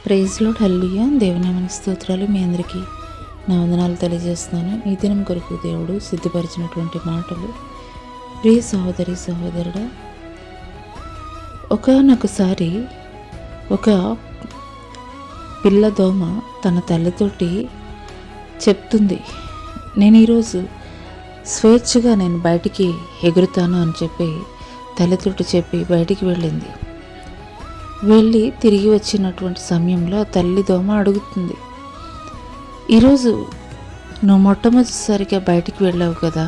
Praise lord, హల్లెలూయా. దేవునామనికి స్తోత్రాలు. మీ అందరికీ నా వందనాలు తెలియజేస్తున్నాను. ఈ దినం కొరకు దేవుడు సిద్ధపరిచినటువంటి మాటలు. ప్రియ సహోదరి సహోదరుడా, ఒకనొకసారి ఒక పిల్ల దోమ తన తల్లితోటి చెప్తుంది, నేను ఈరోజు స్వేచ్ఛగా నేను బయటికి ఎగురుతాను అని చెప్పి తల్లితోటి చెప్పి బయటికి వెళ్ళింది. వెళ్ళి తిరిగి వచ్చినటువంటి సమయంలో తల్లి దోమ అడుగుతుంది, ఈరోజు నువ్వు మొట్టమొదటిసారిగా బయటికి వెళ్ళావు కదా,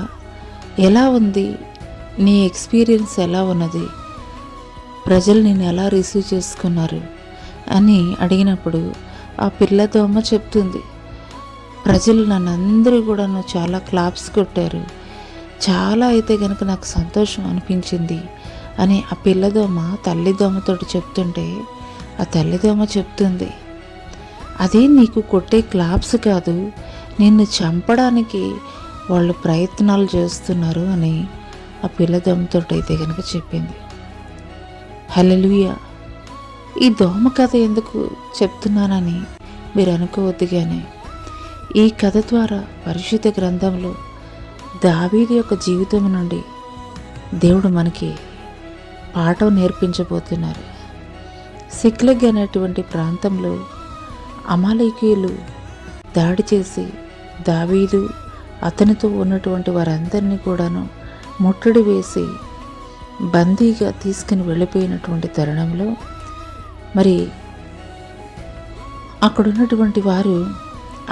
ఎలా ఉంది, నీ ఎక్స్పీరియన్స్ ఎలా ఉన్నది, ప్రజలు నేను ఎలా రిసీవ్ చేసుకున్నారు అని అడిగినప్పుడు ఆ పిల్ల దోమ చెప్తుంది, ప్రజలు నన్ను అందరూ కూడా చాలా క్లాప్స్ కొట్టారు, చాలా అయితే కనుక నాకు సంతోషం అనిపించింది అని ఆ పిల్లదోమ తల్లిదోమతోటి చెప్తుంటే ఆ తల్లిదోమ చెప్తుంది, అది నీకు కొట్టే క్లాప్స్ కాదు, నిన్ను చంపడానికి వాళ్ళు ప్రయత్నాలు చేస్తున్నారు అని ఆ పిల్లదోమతో అయితే కనుక చెప్పింది. హల్లెలూయా. ఈ దోమ కథ ఎందుకు చెప్తున్నానని మీరు అనుకోవద్దు, కానీ ఈ కథ ద్వారా పరిశుద్ధ గ్రంథంలో దావీదు యొక్క జీవితం నుండి దేవుడు మనకి పాఠం నేర్పించబోతున్నారు. సిక్లగ్ అనేటువంటి ప్రాంతంలో అమాలేకీయులు దాడి చేసి దావీదు అతనితో ఉన్నటువంటి వారందరినీ కూడాను ముట్టడి వేసి బందీగా తీసుకుని వెళ్ళిపోయినటువంటి తరుణంలో మరి అక్కడున్నటువంటి వారు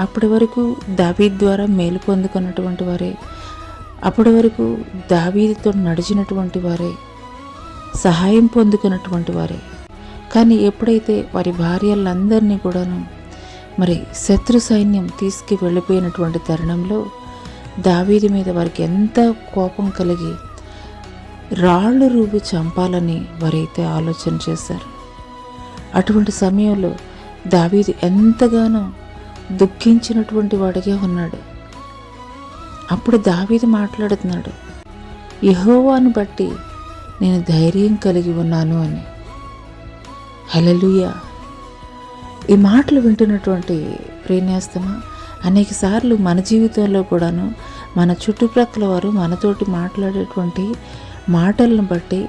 అప్పటి వరకు దావీదు ద్వారా మేలు పొందుకున్నటువంటి వారే, అప్పటి వరకు దావీదుతో నడిచినటువంటి వారే, సహాయం పొందుకున్నటువంటి వారే. కానీ ఎప్పుడైతే వారి భార్యలందరినీ కూడాను మరి శత్రు సైన్యం తీసుకు వెళ్ళిపోయినటువంటి తరుణంలో దావీదు మీద వారికి ఎంత కోపం కలిగి రాళ్ళు రూపి చంపాలని వారైతే ఆలోచన చేశారు. అటువంటి సమయంలో దావీదు ఎంతగానో దుఃఖించినటువంటి వాడిగా ఉన్నాడు. అప్పుడు దావీదు మాట్లాడుతున్నాడు, యెహోవాను బట్టి నేను ధైర్యం కలిగి ఉన్నాను అని. హల్లెలూయా. ఈ మాటలు వింటున్నటువంటి ప్రియనేస్తమా, అనేక సార్లు మన జీవితంలో కూడాను మన చుట్టుప్రక్కల వారు మనతోటి మాట్లాడేటువంటి మాటలను బట్టి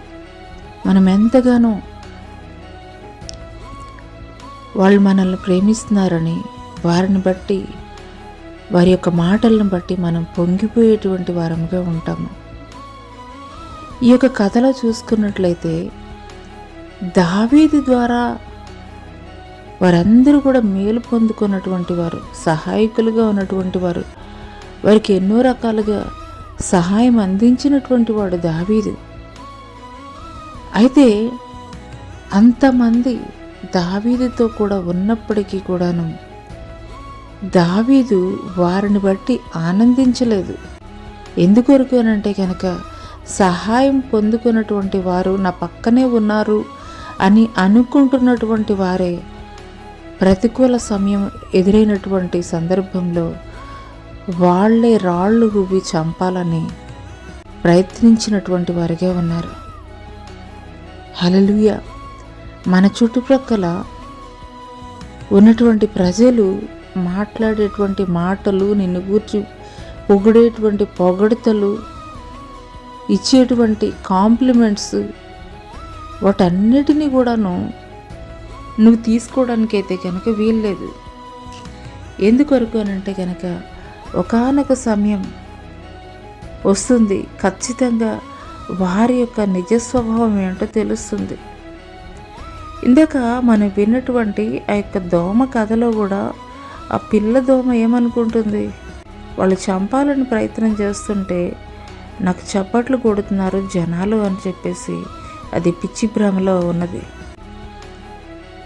మనం ఎంతగానో వాళ్ళు మనల్ని ప్రేమిస్తున్నారని, వారిని బట్టి వారి యొక్క మాటలను బట్టి మనం పొంగిపోయేటువంటి వారముగా ఉంటాము. ఈ యొక్క కథలో చూసుకున్నట్లయితే దావీదు ద్వారా వారందరూ కూడా మేలు పొందుకున్నటువంటి వారు, సహాయకులుగా ఉన్నటువంటి వారు, వారికి ఎన్నో రకాలుగా సహాయం అందించినటువంటి వాడు దావీదు. అయితే అంతమంది దావీదుతో కూడా ఉన్నప్పటికీ కూడాను దావీదు వారిని బట్టి ఆనందించలేదు. ఎందుకొరకు అనంటే కనుక సహాయం పొందుకున్నటువంటి వారు నా పక్కనే ఉన్నారు అని అనుకుంటున్నటువంటి వారే ప్రతికూల సమయం ఎదురైనటువంటి సందర్భంలో వాళ్లే రాళ్ళు రువి చంపాలని ప్రయత్నించినటువంటి వారిగా ఉన్నారు. హల్లెలూయా. మన చుట్టుప్రక్కల ఉన్నటువంటి ప్రజలు మాట్లాడేటువంటి మాటలు, నిన్ను గూర్చి పొగిడేటువంటి పొగడతలు, ఇచ్చేటువంటి కాంప్లిమెంట్స్, వాటన్నిటినీ కూడాను నువ్వు తీసుకోవడానికైతే కనుక వీల్లేదు. ఎందుకొరకు అనంటే కనుక ఒకానొక సమయం వస్తుంది, ఖచ్చితంగా వారి యొక్క నిజ స్వభావం ఏంటో తెలుస్తుంది. ఇందాక మనం విన్నటువంటి ఆ యొక్క దోమ కథలో కూడా ఆ పిల్ల దోమ ఏమనుకుంటుంది, వాళ్ళు చంపాలని ప్రయత్నం చేస్తుంటే నాకు చప్పట్లు కొడుతున్నారు జనాలు అని చెప్పేసి అది పిచ్చి భ్రమలో ఉన్నది.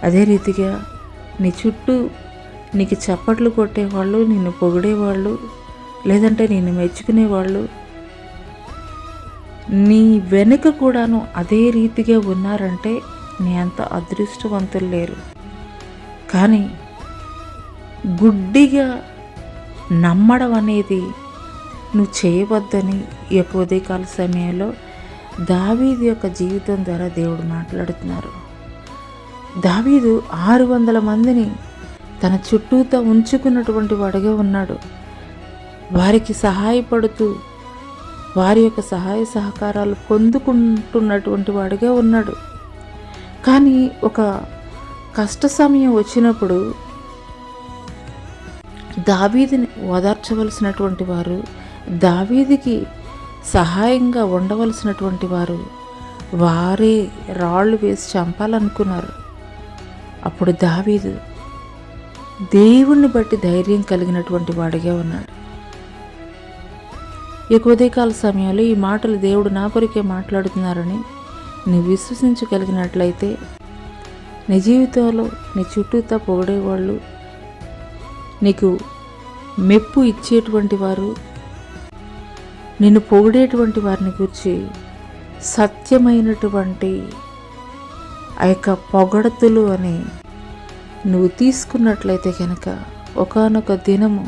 అదే రీతిగా నీ చుట్టూ నీకు చప్పట్లు కొట్టేవాళ్ళు, నిన్ను పొగిడేవాళ్ళు, లేదంటే నిన్ను మెచ్చుకునేవాళ్ళు నీ వెనుక కూడాను అదే రీతిగా ఉన్నారంటే నీ అంత అదృష్టవంతులు లేరు. కానీ గుడ్డిగా నమ్మడం అనేది నువ్వు చేయవద్దని ఈ యొక్క ఉదయకాల సమయంలో దావీదు యొక్క జీవితం ద్వారా దేవుడు మాట్లాడుతున్నారు. దావీదు 600 మందిని తన చుట్టూతా ఉంచుకున్నటువంటి వాడిగా ఉన్నాడు. వారికి సహాయపడుతూ వారి యొక్క సహాయ సహకారాలు పొందుకుంటున్నటువంటి వాడిగా ఉన్నాడు. కానీ ఒక కష్ట సమయం వచ్చినప్పుడు దావీదుని ఓదార్చవలసినటువంటి వారు, దావీదుకి సహాయంగా ఉండవలసినటువంటి వారు వారే రాళ్ళు వేసి చంపాలనుకున్నారు. అప్పుడు దావీదు దేవుణ్ణి బట్టి ధైర్యం కలిగినటువంటి వాడిగా ఉన్నాడు. ఈ ఉదయకాల సమయంలో ఈ మాటలు దేవుడు నా కొరికే మాట్లాడుతున్నారని నువ్వు విశ్వసించగలిగినట్లయితే నీ జీవితంలో నీ చుట్టూతా పొగిడేవాళ్ళు, నీకు మెప్పు ఇచ్చేటువంటి వారు, నిన్ను పొగిడేటువంటి వారిని గురించి సత్యమైనటువంటి ఆ యొక్క పొగడతలు అని నువ్వు తీసుకున్నట్లయితే కనుక ఒకానొక దినము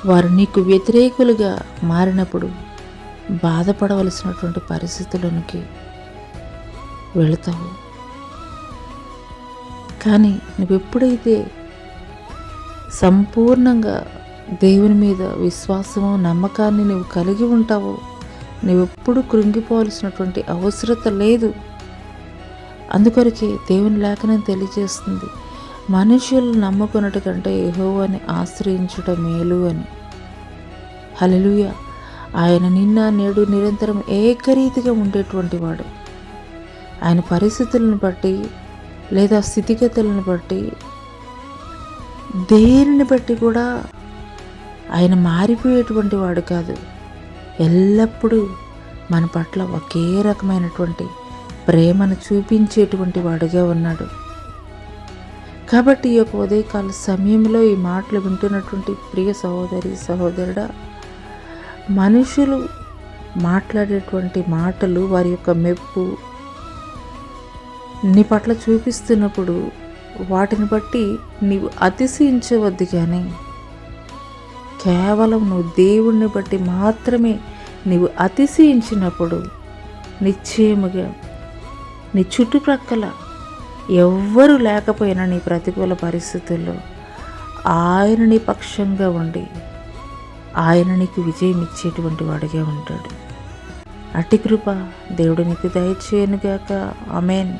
వారు నీకు వ్యతిరేకులుగా మారినప్పుడు బాధపడవలసినటువంటి పరిస్థితులకి వెళతావు. కానీ నువ్వెప్పుడైతే సంపూర్ణంగా దేవుని మీద విశ్వాసము నమ్మకాన్ని నువ్వు కలిగి ఉంటావో నువ్వెప్పుడు కృంగిపోవలసినటువంటి అవసరత లేదు. అందుకొరకే దేవుని లేఖనం తెలియజేస్తుంది, మనుషులు నమ్ముకున్నట్టు కంటే యెహోవాని ఆశ్రయించుట మేలు అని. హల్లెలూయా. ఆయన నిన్న నేడు నిరంతరం ఏకరీతిగా ఉండేటువంటి వాడు. ఆయన పరిస్థితులను బట్టి లేదా స్థితిగతులను బట్టి దేనిని బట్టి కూడా ఆయన మారిపోయేటువంటి వాడు కాదు. ఎల్లప్పుడూ మన పట్ల ఒకే రకమైనటువంటి ప్రేమను చూపించేటువంటి వాడుగా ఉన్నాడు. కాబట్టి ఈ యొక్క ఉదయకాల సమయంలో ఈ మాటలు వింటున్నటువంటి ప్రియ సహోదరి సహోదరుడా, మనుషులు మాట్లాడేటువంటి మాటలు వారి యొక్క మెప్పు నీ పట్ల చూపిస్తున్నప్పుడు వాటిని బట్టి నీవు అతిశయించవద్దు. కానీ కేవలం నువ్వు దేవుణ్ణి బట్టి మాత్రమే నీవు అతిశయించినప్పుడు నిశ్చయముగా నీ చుట్టుప్రక్కల ఎవ్వరూ లేకపోయినా నీ ప్రతికూల పరిస్థితుల్లో ఆయన నీ పక్షంగా ఉండి ఆయన నీకు విజయం ఇచ్చేటువంటి వాడిగా ఉంటాడు. అట్టి కృప దేవుడు నీకు దయచేయనుగాక. ఆమేన్.